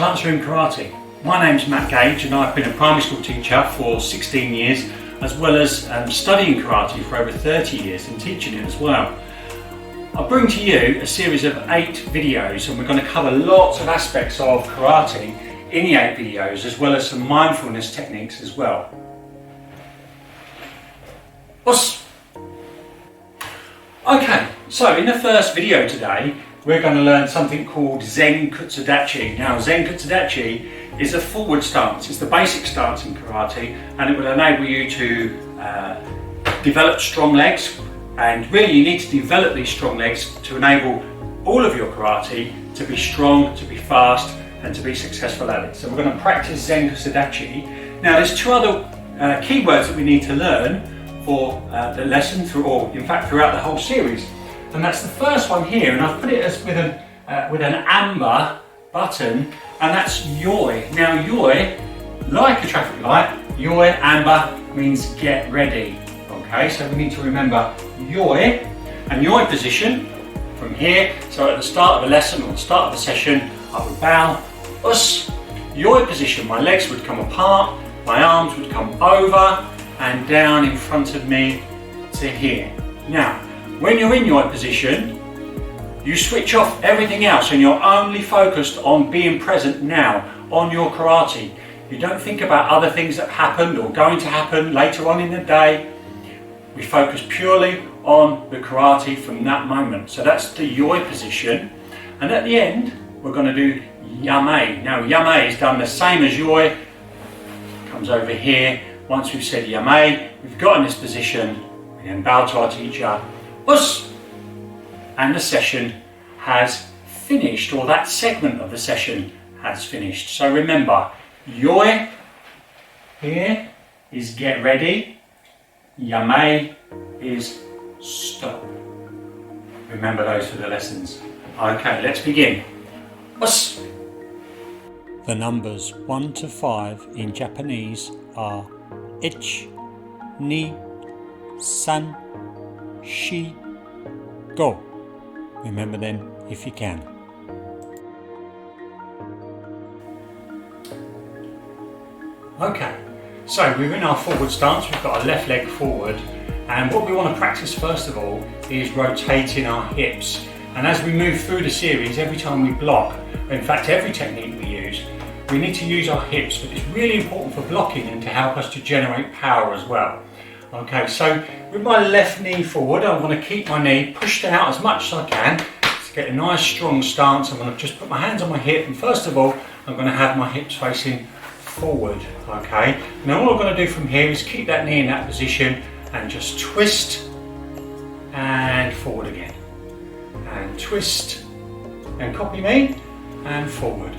Classroom Karate. My name's Matt Gage and I've been a primary school teacher for 16 years as well as studying karate for over 30 years and teaching it as well. I bring to you a series of 8 videos and we're going to cover lots of aspects of karate in the 8 videos as well as some mindfulness techniques as well. Okay, so in the first video today we're going to learn something called Zen Kutsudachi. Now Zen Kutsudachi is a forward stance, it's the basic stance in karate and it will enable you to develop strong legs, and really you need to develop these strong legs to enable all of your karate to be strong, to be fast and to be successful at it. So we're going to practice Zen Kutsudachi. Now there's 2 other keywords that we need to learn for the lesson, throughout the whole series. And that's the first one here, and I've put it as with an amber button, and that's yoi. Now yoi, like a traffic light, yoi, amber means get ready. Okay, so we need to remember yoi, and yoi position from here. So at the start of the lesson or the start of the session, I would bow, us, yoi position, my legs would come apart, my arms would come over and down in front of me to here. Now, when you're in your position, you switch off everything else and you're only focused on being present now, on your karate. You don't think about other things that happened or going to happen later on in the day. We focus purely on the karate from that moment. So that's the yoi position. And at the end, we're going to do yame. Now yame is done the same as yoi. Comes over here. Once we've said yame, we've got in this position, we then bow to our teacher, us, and the session has finished, or that segment of the session has finished. So remember, yoi here is get ready, yame is stop. Remember those for the lessons. Okay, let's begin. Us. The numbers 1 to 5 in Japanese are ich, ni, san, shi, go. Remember them if you can. Okay, so we're in our forward stance, we've got our left leg forward, and what we want to practice first of all is rotating our hips. And as we move through the series, every time we block, in fact every technique we use, we need to use our hips, but it's really important for blocking and to help us to generate power as well. Okay, so with my left knee forward, I want to keep my knee pushed out as much as I can to get a nice strong stance. I'm going to just put my hands on my hip, and first of all, I'm going to have my hips facing forward. Okay, now all I'm going to do from here is keep that knee in that position and just twist and forward again. And twist and copy me and forward.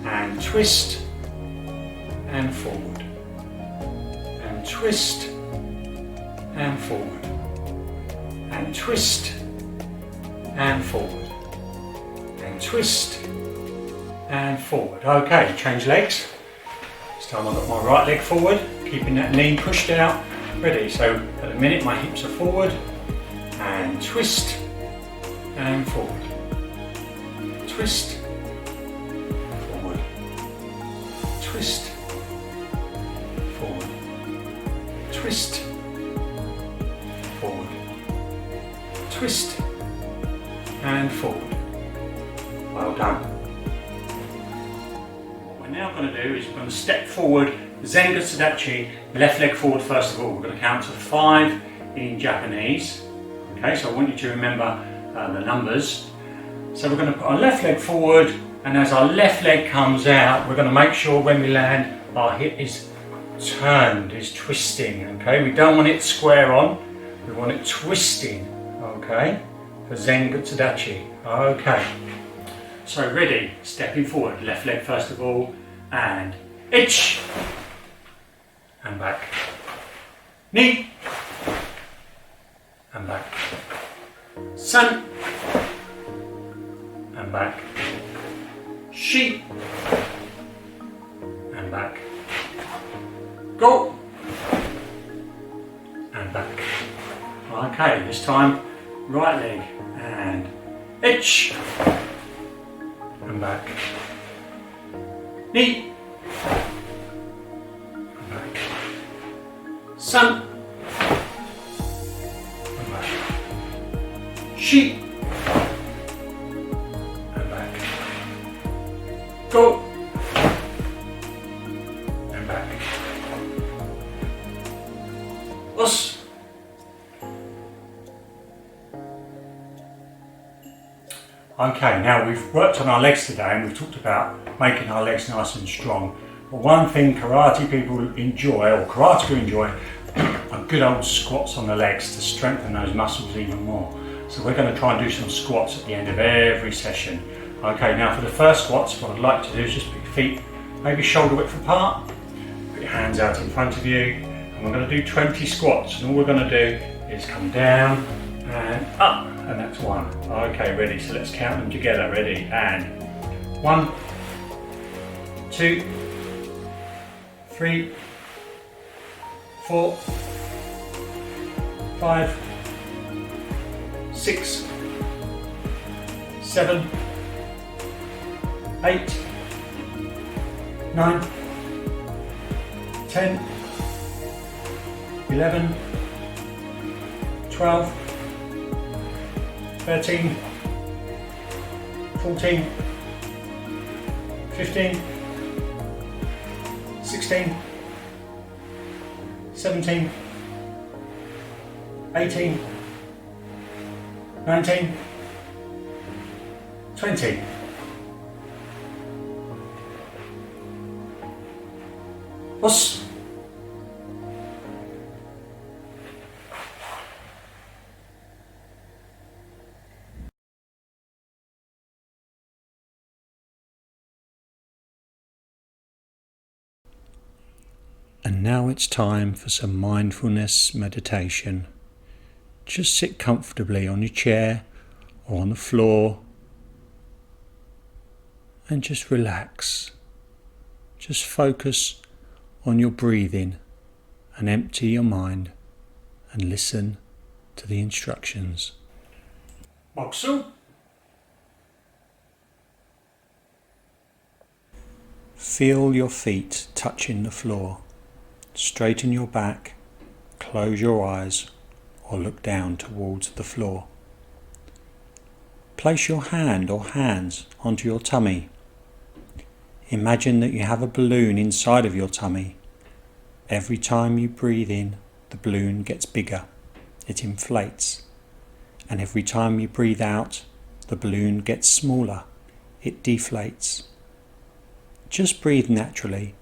And twist and forward. And twist and forward, and twist and forward, and twist and forward. Okay, change legs. This time I've got my right leg forward, keeping that knee pushed out, ready. So at the minute my hips are forward, and twist and forward, twist, forward, twist, forward, twist, forward, twist and forward. Well done. What we're now going to do is we're going to step forward, Zen Kutsudachi, left leg forward first of all. We're going to count to 5 in Japanese. Okay, so I want you to remember the numbers. So we're going to put our left leg forward, and as our left leg comes out, we're going to make sure when we land our hip is turned, is twisting. Okay, we don't want it square on. We want it twisting, okay, for Zen Kutsudachi. Okay, so ready, stepping forward, left leg first of all, and ich, and back, ni, and back, san, and back, shi, and back, go, and back. Okay, this time right leg and ich and back, Ni. And back. San. And back. Shi. And back. Go. And back. Us. Okay, now we've worked on our legs today and we've talked about making our legs nice and strong. But one thing karate people enjoy, or karateka enjoy, are good old squats on the legs to strengthen those muscles even more. So we're going to try and do some squats at the end of every session. Okay, now for the first squats, what I'd like to do is just put your feet maybe shoulder width apart, put your hands out in front of you, and we're going to do 20 squats. And all we're going to do is come down and up, and that's one. Okay, ready, so let's count them together. Ready, and 1, 2, 3, 4, 5, 6, 7, 8, 9, 10, 11, 12, 13, 14, 15, 16, 17, 18, 19, 20. Us. And now it's time for some mindfulness meditation. Just sit comfortably on your chair or on the floor and just relax. Just focus on your breathing and empty your mind and listen to the instructions. Moksu. Feel your feet touching the floor. Straighten your back, close your eyes or look down towards the floor. Place your hand or hands onto your tummy. Imagine that you have a balloon inside of your tummy. Every time you breathe in, the balloon gets bigger. It inflates. And every time you breathe out, the balloon gets smaller. It deflates. Just breathe naturally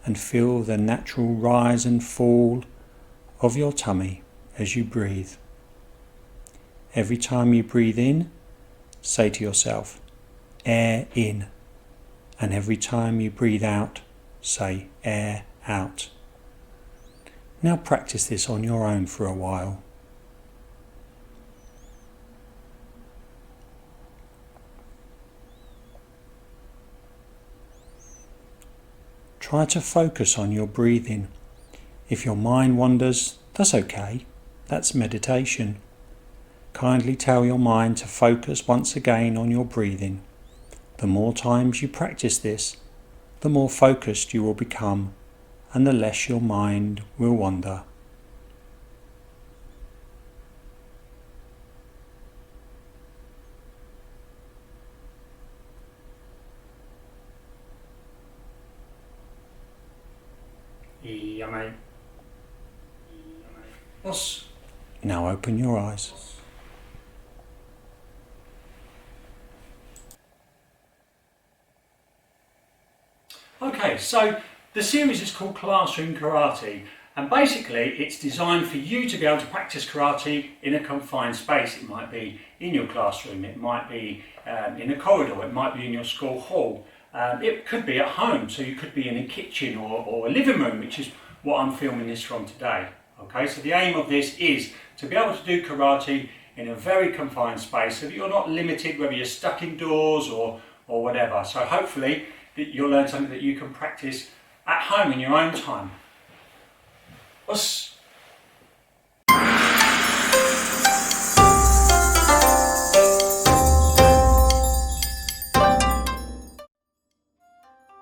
and feel the natural rise and fall of your tummy as you breathe. Every time you breathe in, say to yourself, air in. And every time you breathe out, say air out. Now practice this on your own for a while. Try to focus on your breathing. If your mind wanders, that's okay. That's meditation. Kindly tell your mind to focus once again on your breathing. The more times you practice this, the more focused you will become and the less your mind will wander. Now open your eyes. Okay, so the series is called Classroom Karate, and basically it's designed for you to be able to practice karate in a confined space. It might be in your classroom, it might be in a corridor, it might be in your school hall, it could be at home, so you could be in a kitchen or a living room, which is what I'm filming this from today. Okay, so the aim of this is to be able to do karate in a very confined space so that you're not limited whether you're stuck indoors or whatever. So hopefully that you'll learn something that you can practice at home in your own time. Us.